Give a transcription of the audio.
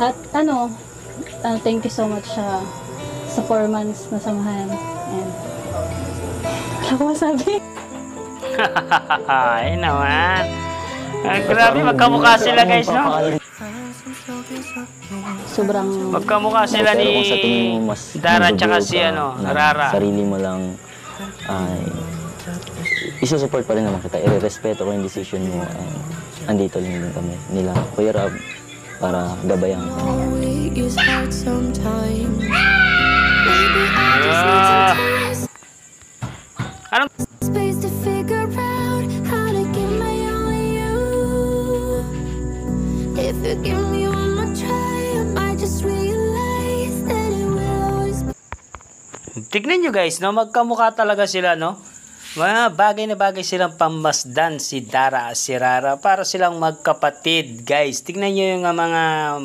At thank you so much sa 4 months na samahan. And wala ko masabi. Ay naman. Grabe, magkamukha sila guys, no? Sobrang Magkamukha sila Pero ni kung sa tingin mo mas Dara tsaka magugulo si ka na Rara. sarili mo lang, ay isusupport pa rin naman kita. Irerespeto ko yung decision mo. Andito lang din kami nila Kuya Rab para gabayan ka. Anong Space to figure out how to give my all to you. If you give me one more try, I might just realize that it will always be. Tignan nyo guys, no? Magkamukha talaga sila, no? Mga bagay na bagay silang pamasdan si Dara at si Rara para silang magkapatid, guys. Tignan nyo yung mga